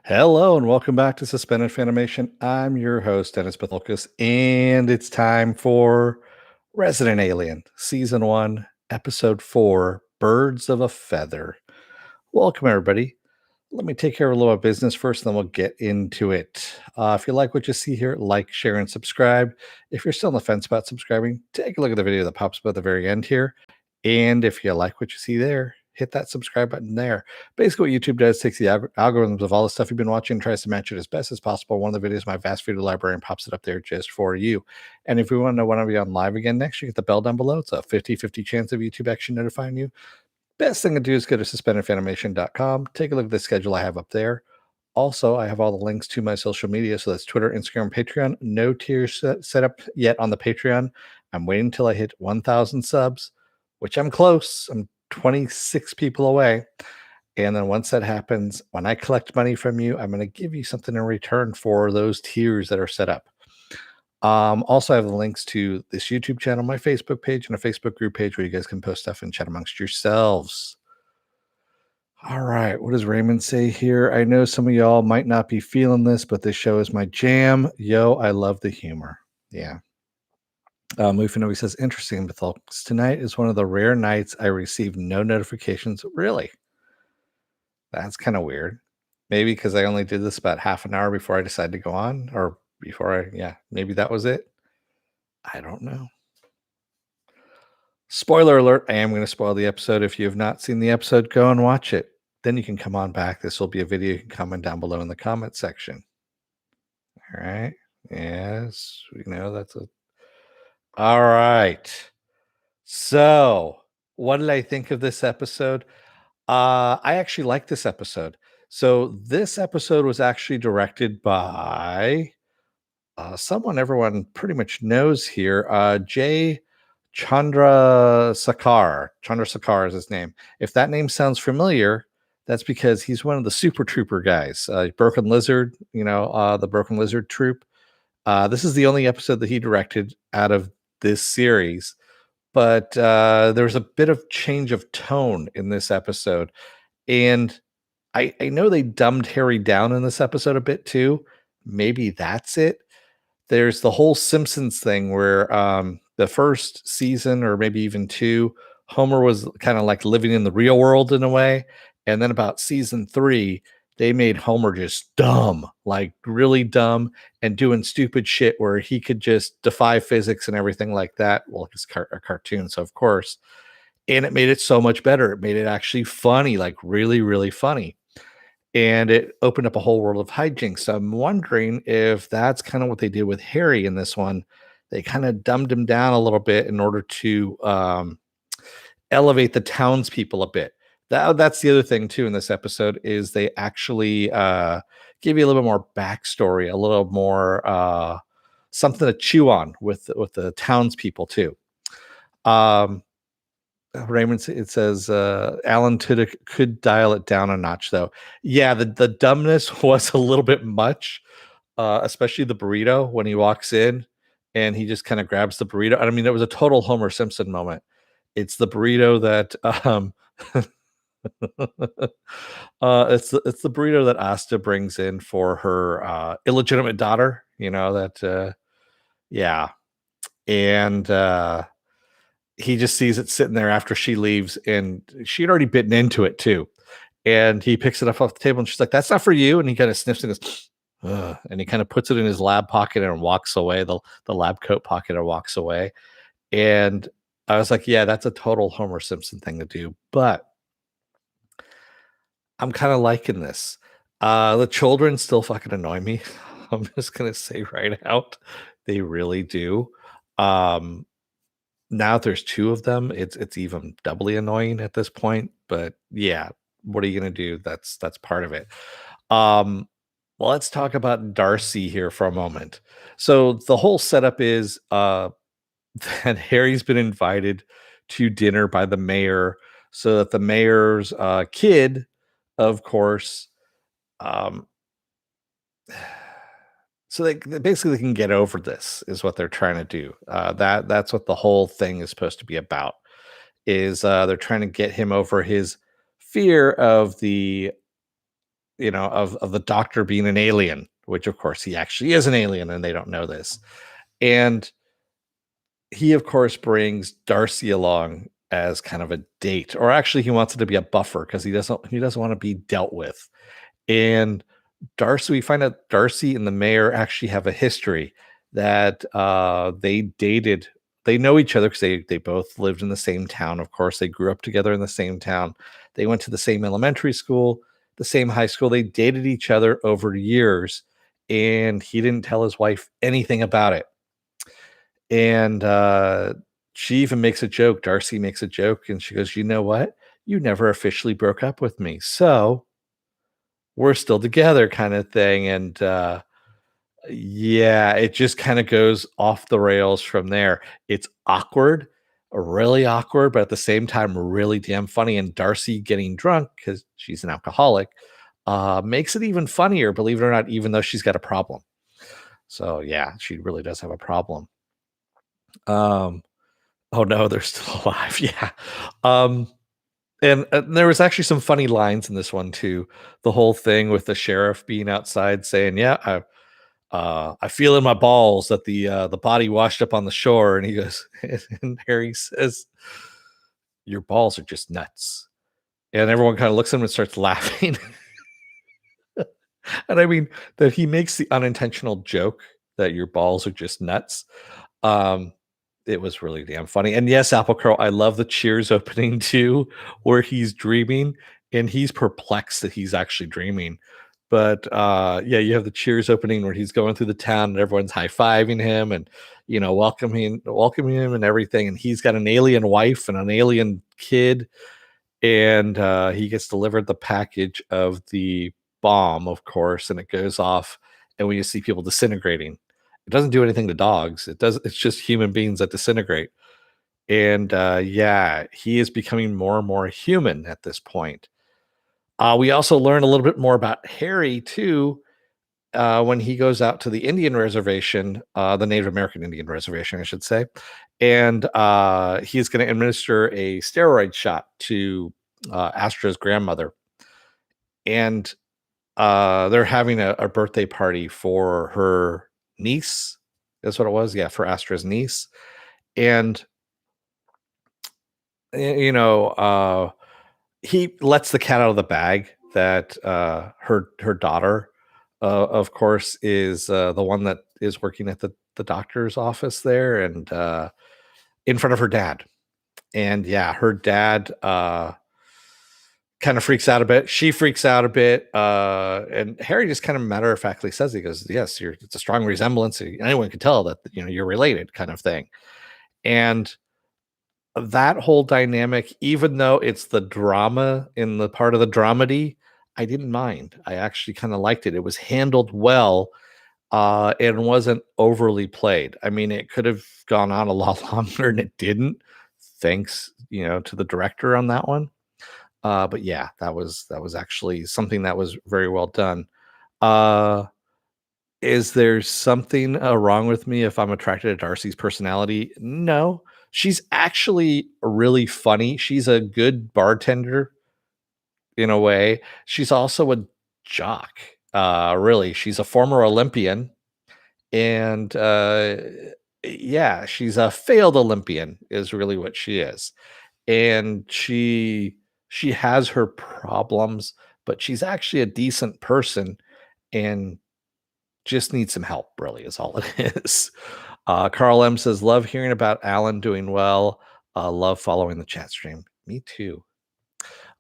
Hello and welcome back to Suspended Fanimation. I'm your host, Dennis Bithoulkas, and it's time for Resident Alien, Season 1, Episode 4, Birds of a Feather. Welcome, everybody. Let me take care of a little business first, and then we'll get into it. If you like what you see here, like, share, and subscribe. If you're still on the fence about subscribing, take a look at the video that pops up at the very end here. And if you like what you see there, hit that subscribe button there. Basically, what YouTube does takes the algorithms of all the stuff you've been watching and tries to match it as best as possible. One of the videos, my vast video library, and pops it up there just for you. And if you want to know when I'll be on live again next, you get the bell down below. It's a 50-50 chance of YouTube actually notifying you. Best thing to do is go to suspendedfanimation.com. Take a look at the schedule I have up there. Also, I have all the links to my social media. So that's Twitter, Instagram, Patreon. No tiers set up yet on the Patreon. I'm waiting until I hit 1,000 subs, which I'm close. I'm 26 people away. And then once that happens, when I collect money from you, I'm going to give you something in return for those tiers that are set up. Also, I have the links to this YouTube channel, my Facebook page, and a Facebook group page where you guys can post stuff and chat amongst yourselves. All right, what does Raymond say here? I know some of y'all might not be feeling this, but this show is my jam. Yo, I love the humor. Yeah. Mufino says, interesting, Bithoulkas. Tonight is one of the rare nights I receive no notifications. Really? That's kind of weird. Maybe because I only did this about half an hour before I decided to go on, or before maybe that was it. I don't know. Spoiler alert, I am going to spoil the episode. If you have not seen the episode, go and watch it. Then you can come on back. This will be a video you can comment down below in the comment section. All right. Yes, we know that's a. All right. So, what did I think of this episode? I actually like this episode. So, this episode was actually directed by someone everyone pretty much knows here, Jay Chandrasekhar. Chandrasekhar is his name. If that name sounds familiar, that's because he's one of the Super Trooper guys. Broken Lizard, the Broken Lizard troop. This is the only episode that he directed out of this series, but there was a bit of change of tone in this episode. And I know they dumbed Harry down in this episode a bit too. Maybe that's it. There's the whole Simpsons thing where the first season, or maybe even two, Homer was kind of like living in the real world in a way. And then about season 3, they made Homer just dumb, like really dumb, and doing stupid shit where he could just defy physics and everything like that. Well, it's a cartoon, so of course. And it made it so much better. It made it actually funny, like really, really funny. And it opened up a whole world of hijinks. So I'm wondering if that's kind of what they did with Harry in this one. They kind of dumbed him down a little bit in order to elevate the townspeople a bit. That's the other thing too in this episode is they actually give you a little bit more backstory, a little more something to chew on with the townspeople too. Raymond, it says Alan Tudyk could dial it down a notch, though. Yeah, the dumbness was a little bit much, especially the burrito when he walks in and he just kind of grabs the burrito. I mean, it was a total Homer Simpson moment. It's the burrito that it's the burrito that Asta brings in for her illegitimate daughter. Yeah, and he just sees it sitting there after she leaves, and she'd already bitten into it too. And he picks it up off the table, and she's like, "That's not for you." And he kind of sniffs and goes, and he kind of puts it in his lab pocket and walks away, the lab coat pocket, and walks away. And I was like, "Yeah, that's a total Homer Simpson thing to do." But I'm kind of liking this. The children still fucking annoy me. I'm just gonna say right out, they really do. Now if there's 2 of them, it's even doubly annoying at this point, but yeah, what are you gonna do? That's part of it. Well, let's talk about Darcy here for a moment. So the whole setup is that Harry's been invited to dinner by the mayor so that the mayor's kid, of course, um so they basically can get over this is what they're trying to do. That's what the whole thing is supposed to be about. Is they're trying to get him over his fear of the of the doctor being an alien, which of course he actually is an alien, and they don't know this. And he, of course, brings Darcy along as kind of a date, or actually, he wants it to be a buffer because he doesn't want to be dealt with. And Darcy, we find out Darcy and the mayor actually have a history that they dated. They know each other because they both lived in the same town. Of course, they grew up together in the same town. They went to the same elementary school, the same high school. They dated each other over years, and he didn't tell his wife anything about it. And she even makes a joke. Darcy makes a joke, and she goes, "You know what? You never officially broke up with me, so we're still together," kind of thing. And yeah, it just kind of goes off the rails from there. It's awkward, really awkward, but at the same time, really damn funny. And Darcy getting drunk because she's an alcoholic makes it even funnier, believe it or not, even though she's got a problem. So yeah, she really does have a problem. Um, oh no, they're still alive. Yeah. Um, and there was actually some funny lines in this one too. The whole thing with the sheriff being outside saying, "Yeah, I feel in my balls that the body washed up on the shore," and he goes, and Harry says, "Your balls are just nuts," and everyone kind of looks at him and starts laughing. And I mean that he makes the unintentional joke that your balls are just nuts. Um, it was really damn funny. And yes, Apple Crow, I love the Cheers opening too, where he's dreaming and he's perplexed that he's actually dreaming. But yeah, you have the Cheers opening where he's going through the town and everyone's high-fiving him and welcoming him and everything. And he's got an alien wife and an alien kid, and he gets delivered the package of the bomb, of course, and it goes off, and we just see people disintegrating. It doesn't do anything to dogs. It's just human beings that disintegrate. And yeah, he is becoming more and more human at this point. We also learn a little bit more about Harry too when he goes out to the Indian reservation, the Native American Indian reservation, I should say, and he's going to administer a steroid shot to Astra's grandmother, and they're having a birthday party for her niece. That's what it was, yeah, for Astra's niece, and he lets the cat out of the bag that her daughter, of course, is the one that is working at the doctor's office there, and in front of her dad. And yeah, her dad kind of freaks out a bit. She freaks out a bit, and Harry just kind of matter of factly says, he goes, "Yes, it's a strong resemblance. Anyone can tell that you're related," kind of thing. And that whole dynamic, even though it's the drama in the part of the dramedy, I didn't mind. I actually kind of liked it. It was handled well, and wasn't overly played. I mean, it could have gone on a lot longer and it didn't, thanks, to the director on that one. But yeah, that was actually something that was very well done. Uh, is there something wrong with me if I'm attracted to Darcy's personality? No, she's actually really funny. She's a good bartender in a way. She's also a jock. Really, she's a former Olympian, and yeah, she's a failed Olympian, is really what she is. And she has her problems, but she's actually a decent person and just needs some help, really, is all it is. Carl M says, "Love hearing about Alan doing well. Love following the chat stream." Me too.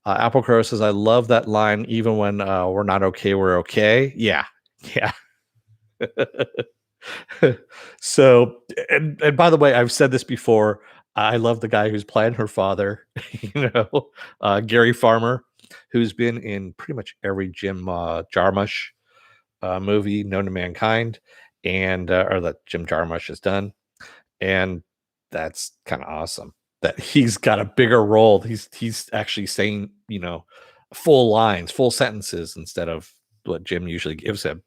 Apple Crow says, "I love that line, even when we're not okay, we're okay." Yeah. Yeah. So, and by the way, I've said this before. I love the guy who's playing her father, Gary Farmer, who's been in pretty much every Jim Jarmusch movie known to mankind, and or that Jim Jarmusch has done, and that's kind of awesome that he's got a bigger role. He's actually saying full lines, full sentences instead of what Jim usually gives him,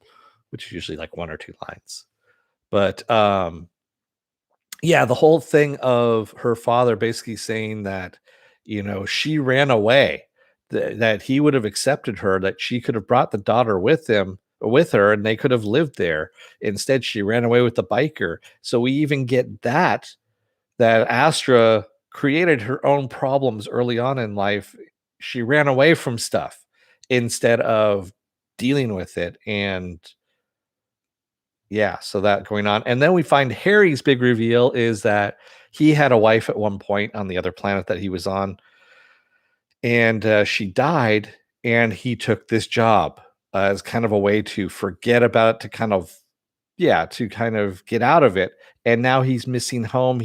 which is usually like one or two lines. But yeah, the whole thing of her father basically saying that she ran away, that he would have accepted her, that she could have brought the daughter with her, and they could have lived there. Instead, she ran away with the biker. So we even get that Astra created her own problems early on in life. She ran away from stuff instead of dealing with it. And yeah, so that going on. And then we find Harry's big reveal is that he had a wife at one point on the other planet that he was on, and she died, and he took this job as kind of a way to forget about it, to kind of, yeah, to kind of get out of it. And now he's missing home.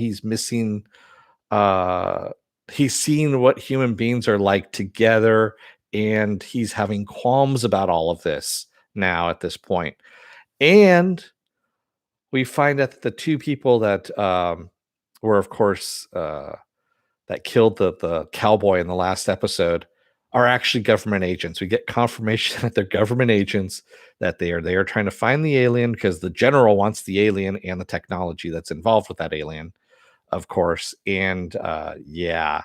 Uh he's seeing what human beings are like together, and he's having qualms about all of this now at this point. And we find out that the two people that were, of course, that killed the cowboy in the last episode are actually government agents. We get confirmation that they're government agents, that they are trying to find the alien because the general wants the alien and the technology that's involved with that alien, of course. And yeah,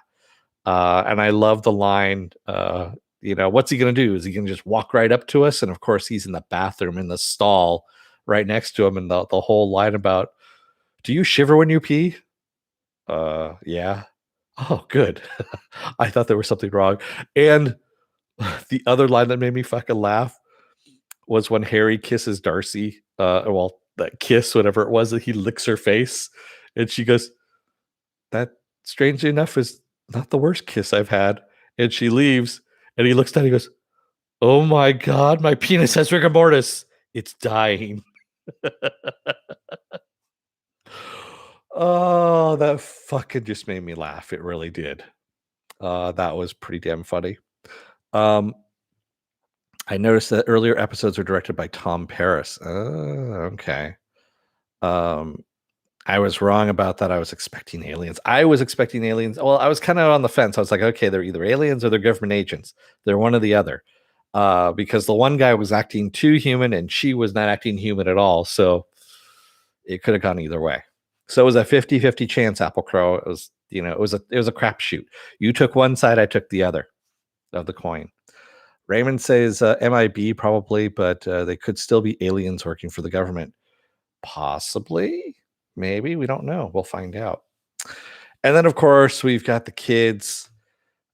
and I love the line. What's he gonna do? Is he gonna just walk right up to us? And of course, he's in the bathroom in the stall right next to him, and the whole line about, "Do you shiver when you pee?" Yeah. Oh, good. I thought there was something wrong. And the other line that made me fucking laugh was when Harry kisses Darcy. Well, that kiss, whatever it was, that he licks her face, and she goes, "That, strangely enough, is not the worst kiss I've had." And she leaves, and he looks down, he goes, "Oh my god, my penis has rigor mortis. It's dying." Oh, that fucking just made me laugh. It really did. That was pretty damn funny. Um, I noticed that earlier episodes were directed by Tom Paris. Oh, okay. Um, I was wrong about that. I was expecting aliens. I was expecting aliens. Well, I was kind of on the fence. I was like, okay, they're either aliens or they're government agents. They're one or the other. Because the one guy was acting too human and she was not acting human at all. So it could have gone either way. So it was a 50-50 chance, Apple Crow. It was, it was a crapshoot. You took one side, I took the other of the coin. Raymond says MIB probably, but they could still be aliens working for the government. Possibly, maybe, we don't know. We'll find out. And then, of course, we've got the kids.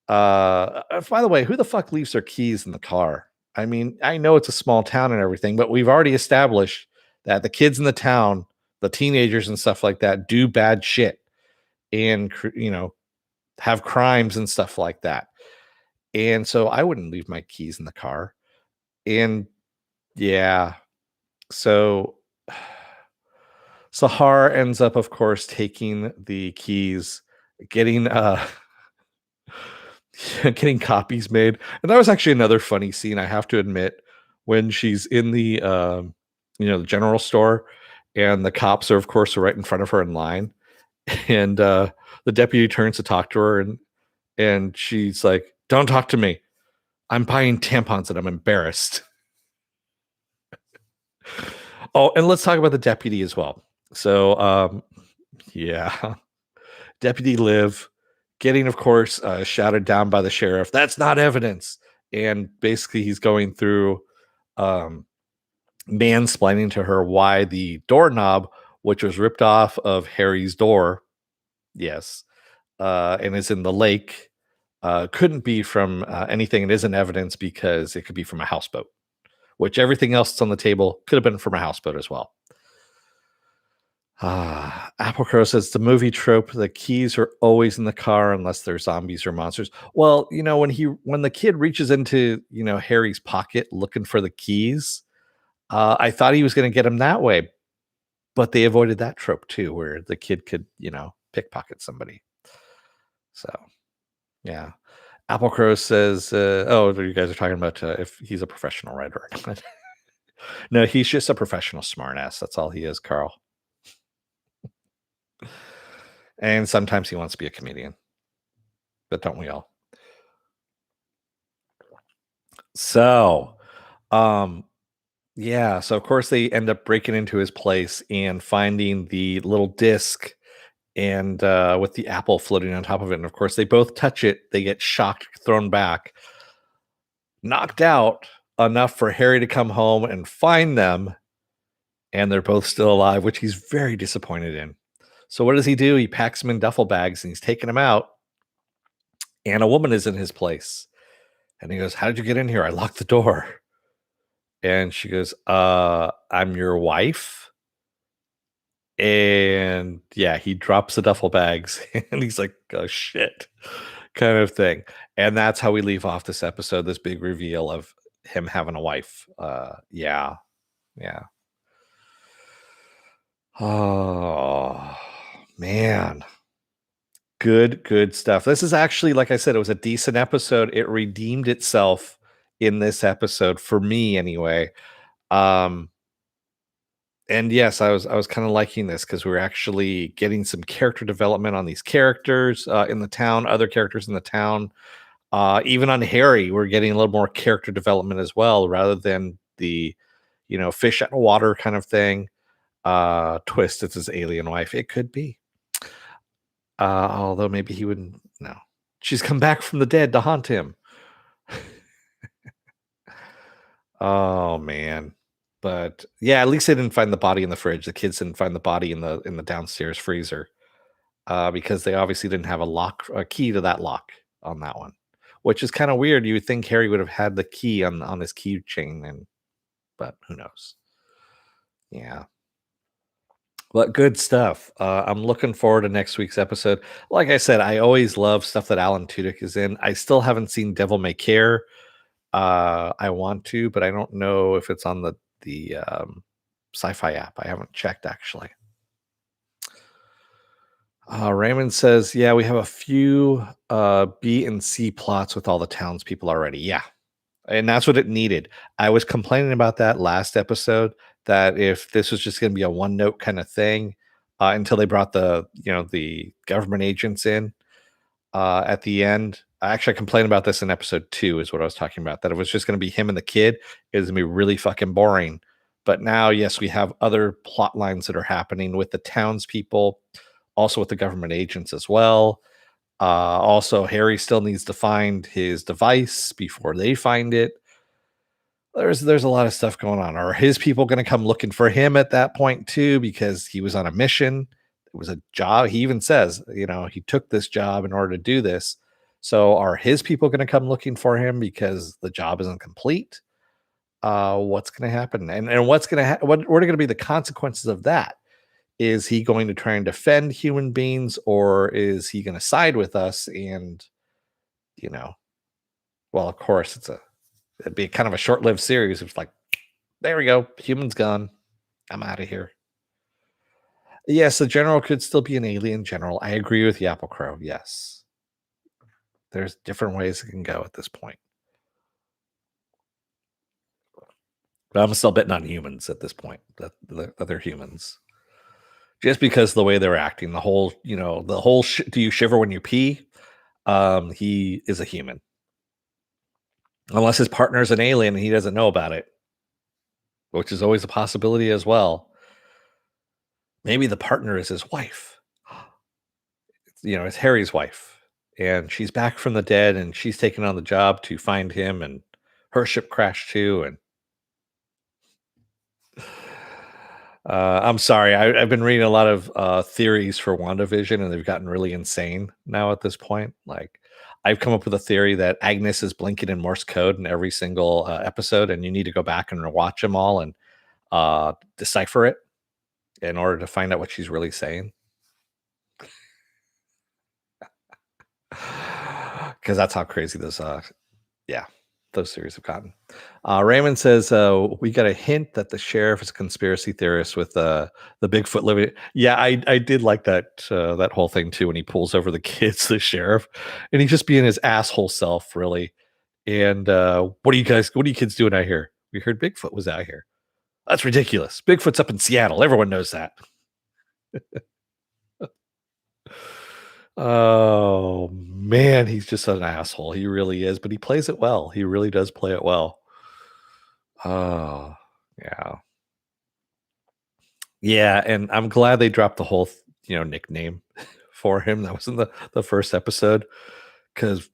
By the way, who the fuck leaves their keys in the car? I mean, I know it's a small town and everything, but we've already established that the kids in the town, the teenagers and stuff like that, do bad shit and have crimes and stuff like that. And so I wouldn't leave my keys in the car. And yeah, so Sahar ends up, of course, taking the keys, getting getting copies made. And that was actually another funny scene, I have to admit, when she's in the the general store, and the cops are, of course, right in front of her in line. And the deputy turns to talk to her, and she's like, "Don't talk to me. I'm buying tampons and I'm embarrassed." Oh, and let's talk about the deputy as well. So, yeah, Deputy Liv getting, of course, shouted down by the sheriff. That's not evidence. And basically, he's going through mansplaining to her why the doorknob, which was ripped off of Harry's door, yes, and is in the lake, couldn't be from anything. It isn't evidence because it could be from a houseboat, which everything else that's on the table could have been from a houseboat as well. Apple Crow says the movie trope, the keys are always in the car unless they're zombies or monsters. Well, when the kid reaches into, Harry's pocket looking for the keys, I thought he was going to get him that way, but they avoided that trope too, where the kid could, pickpocket somebody. So, yeah. Apple Crow says, oh, you guys are talking about if he's a professional writer or not. No, he's just a professional smartass. That's all he is, Carl. And sometimes he wants to be a comedian. But don't we all? So, yeah. So, of course, they end up breaking into his place and finding the little disc, and with the apple floating on top of it. And of course, they both touch it. They get shocked, thrown back. knocked out enough for Harry to come home and find them, and they're both still alive, which he's very disappointed in. So what does he do? He packs them in duffel bags and he's taking them out, and a woman is in his place. And he goes, "How did you get in here? I locked the door." And she goes, I'm your wife. And yeah, he drops the duffel bags and he's like, "Oh shit," kind of thing. And that's how we leave off this episode, this big reveal of him having a wife. Yeah, yeah. Oh man. Good stuff. This is actually, like I said, it was a decent episode. It redeemed itself in this episode for me anyway. Um and yes, I was kind of liking this because we are actually getting some character development on these characters in the town, other characters in the town. Even on Harry, we're getting a little more character development as well, rather than the, fish out of water kind of thing. Twist, it's his alien wife. It could be. Although maybe he wouldn't. No, she's come back from the dead to haunt him. Oh man. But yeah, at least they didn't find the body in the fridge. The kids didn't find the body in the downstairs freezer. Because they obviously didn't have a key to that lock on that one, which is kind of weird. You would think Harry would have had the key on his keychain, but who knows? Yeah, but good stuff. I'm looking forward to next week's episode. Like I said, I always love stuff that Alan Tudyk is in. I still haven't seen Devil May Care. I want to, but I don't know if it's on the SyFy app. I haven't checked actually. Raymond says, "Yeah, we have a few B and C plots with all the townspeople already." Yeah, and that's what it needed. I was complaining about that last episode, that if this was just going to be a one note kind of thing until they brought the government agents in at the end. I actually complained about this in episode 2, is what I was talking about. That it was just going to be him and the kid. It was going to be really fucking boring. But now, yes, we have other plot lines that are happening with the townspeople, also with the government agents as well. Also, Harry still needs to find his device before they find it. There's a lot of stuff going on. Are his people going to come looking for him at that point too, because he was on a mission? It was a job. He even says, he took this job in order to do this. So are his people going to come looking for him because the job isn't complete? What's going to happen? And what's going to what are going to be the consequences of that? Is he going to try and defend human beings, or is he going to side with us? And you know, well, of course, it'd be kind of a short-lived series. It's like, there we go, humans gone. I'm out of here. Yes, the general could still be an alien general. I agree with the Apple Crow. Yes, there's different ways it can go at this point. But I'm still betting on humans at this point, that they're humans. Just because of the way they're acting, do you shiver when you pee? He is a human. Unless his partner is an alien and he doesn't know about it, which is always a possibility as well. Maybe the partner is his wife. It's Harry's wife, and she's back from the dead, and she's taken on the job to find him, and her ship crashed too. And I'm sorry, I've been reading a lot of theories for WandaVision, and they've gotten really insane now at this point. Like, I've come up with a theory that Agnes is blinking in Morse code in every single episode, and you need to go back and watch them all and decipher it in order to find out what she's really saying. Because that's how crazy those series have gotten. Raymond says we got a hint that the sheriff is a conspiracy theorist with the Bigfoot living. Yeah, I did like that whole thing too, when he pulls over the kids, the sheriff, and he's just being his asshole self, really. And what are you kids doing out here? We heard Bigfoot was out here. That's ridiculous. Bigfoot's up in Seattle. Everyone knows that. Oh man, he's just an asshole. He really is, but he plays it well. He really does play it well. Oh, yeah. Yeah, and I'm glad they dropped the whole, nickname for him that was in the first episode, cuz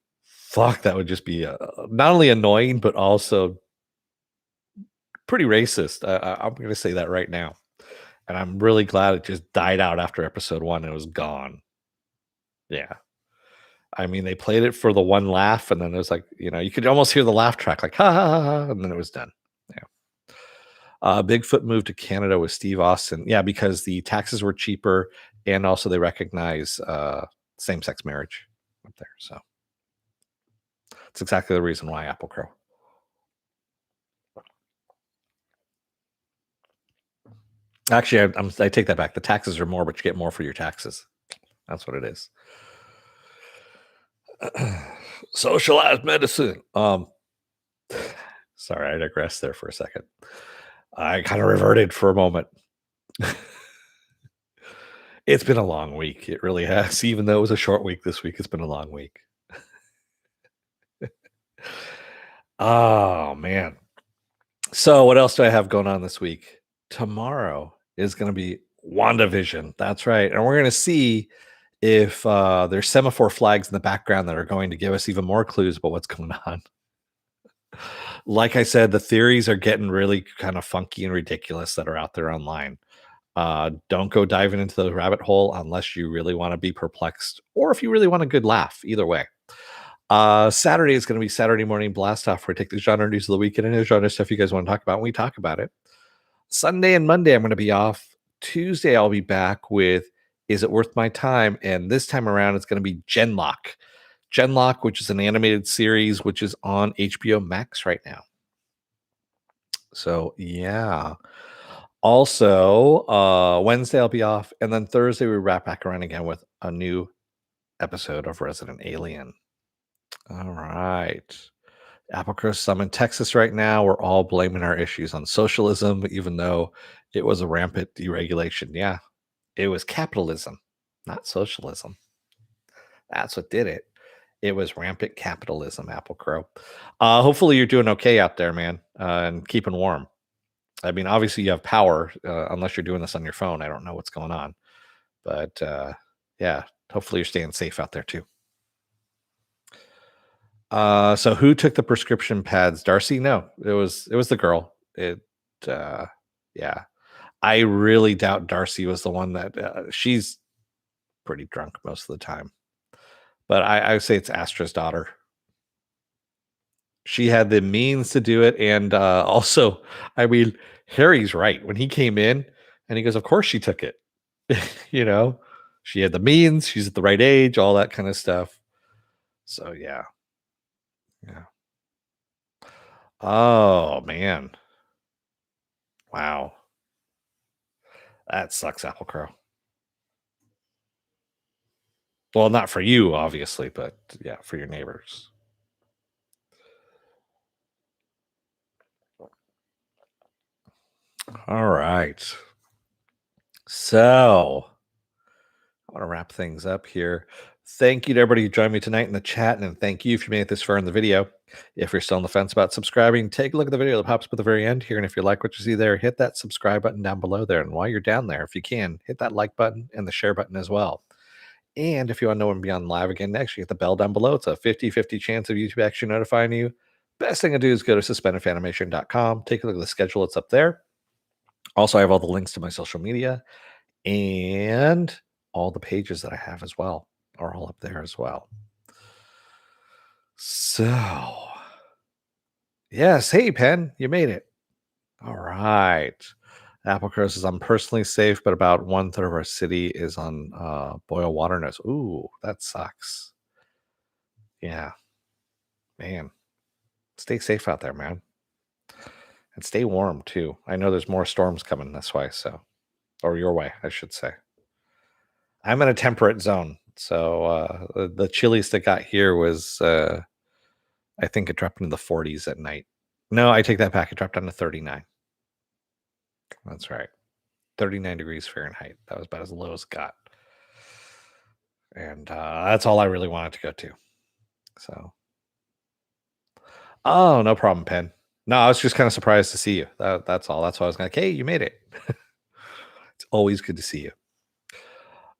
Fuck, that would just be, not only annoying, but also pretty racist. I'm gonna say that right now, and I'm really glad it just died out after episode 1 and it was gone. Yeah. I mean, they played it for the one laugh, and then it was like, you could almost hear the laugh track, like, "Ha, ha, ha, ha," and then it was done. Yeah. Bigfoot moved to Canada with Steve Austin. Yeah, because the taxes were cheaper, and also they recognize, same-sex marriage up there, so it's exactly the reason why Apple Crow. Actually, I take that back. The taxes are more, but you get more for your taxes. That's what it is. Socialized medicine. Sorry, I digressed there for a second. I kind of reverted for a moment. It's been a long week. It really has. Even though it was a short week this week, it's been a long week. Oh, man. So, what else do I have going on this week? Tomorrow is going to be WandaVision. That's right. And we're going to see if there's semaphore flags in the background that are going to give us even more clues about what's going on. Like I said, the theories are getting really kind of funky and ridiculous that are out there online. Don't go diving into the rabbit hole unless you really want to be perplexed or if you really want a good laugh. Either way. Saturday is going to be Saturday morning blast off where I take the genre news of the week and any genre stuff you guys want to talk about. And we talk about it. Sunday and Monday, I'm going to be off. Tuesday, I'll be back with Is It Worth My Time? And this time around, it's going to be Genlock. Genlock, which is an animated series, which is on HBO Max right now. So, yeah. Also, Wednesday, I'll be off. And then Thursday, we wrap back around again with a new episode of Resident Alien. All right. Applecrest, I'm in Texas right now. We're all blaming our issues on socialism, even though it was a rampant deregulation. Yeah, it was capitalism, not socialism. That's what did it. It was rampant capitalism, Apple Crow. Hopefully you're doing okay out there, man, and keeping warm. I mean, obviously you have power, unless you're doing this on your phone. I don't know what's going on. But yeah, hopefully you're staying safe out there too. So who took the prescription pads? Darcy? No, it was the girl. Yeah. I really doubt Darcy was the one that she's pretty drunk most of the time. But I would say it's Astra's daughter. She had the means to do it, and also, I mean, Harry's right. When he came in and he goes, "Of course she took it." you know, she had the means, she's at the right age, all that kind of stuff. So yeah. Yeah. Oh man. Wow. That sucks, Apple Crow. Well, not for you, obviously, but yeah, for your neighbors. All right. So I want to wrap things up here. Thank you to everybody who joined me tonight in the chat, and thank you if you made it this far in the video. If you're still on the fence about subscribing, take a look at the video that pops up at the very end here. And if you like what you see there, hit that subscribe button down below there. And while you're down there, if you can, hit that like button and the share button as well. And if you want to know when I'm on live again next, you hit the bell down below. It's a 50-50 chance of YouTube actually notifying you. Best thing to do is go to suspendedfanimation.com. Take a look at the schedule. It's up there. Also, I have all the links to my social media and all the pages that I have as well are all up there as well. So, yes. Hey, Pen, you made it. All right. Applecrow says, I'm personally safe, but about 1/3 of our city is on boil water nose. Ooh, that sucks. Yeah. Man. Stay safe out there, man. And stay warm too. I know there's more storms coming this way, so or your way, I should say. I'm in a temperate zone. So the chilliest it got here was I think it dropped into the 40s at night. No, I take that back. It dropped down to 39. That's right. 39 degrees Fahrenheit. That was about as low as it got. And that's all I really wanted to go to. So, oh, no problem, Pen. No, I was just kind of surprised to see you. That's all. That's why I was like, hey, you made it. It's always good to see you.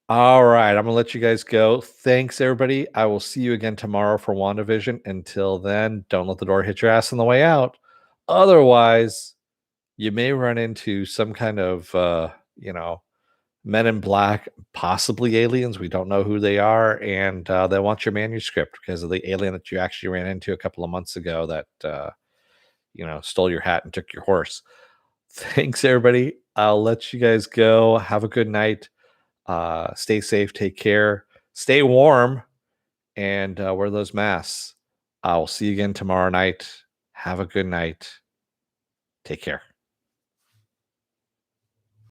All right, I'm gonna let you guys go. Thanks, everybody. I will see you again tomorrow for WandaVision. Until then, don't let the door hit your ass on the way out. Otherwise, you may run into some kind of, Men in Black, possibly aliens. We don't know who they are, and they want your manuscript because of the alien that you actually ran into a couple of months ago that stole your hat and took your horse. Thanks, everybody. I'll let you guys go. Have a good night. Stay safe. Take care. Stay warm, and wear those masks. I'll see you again tomorrow night. Have a good night. Take care.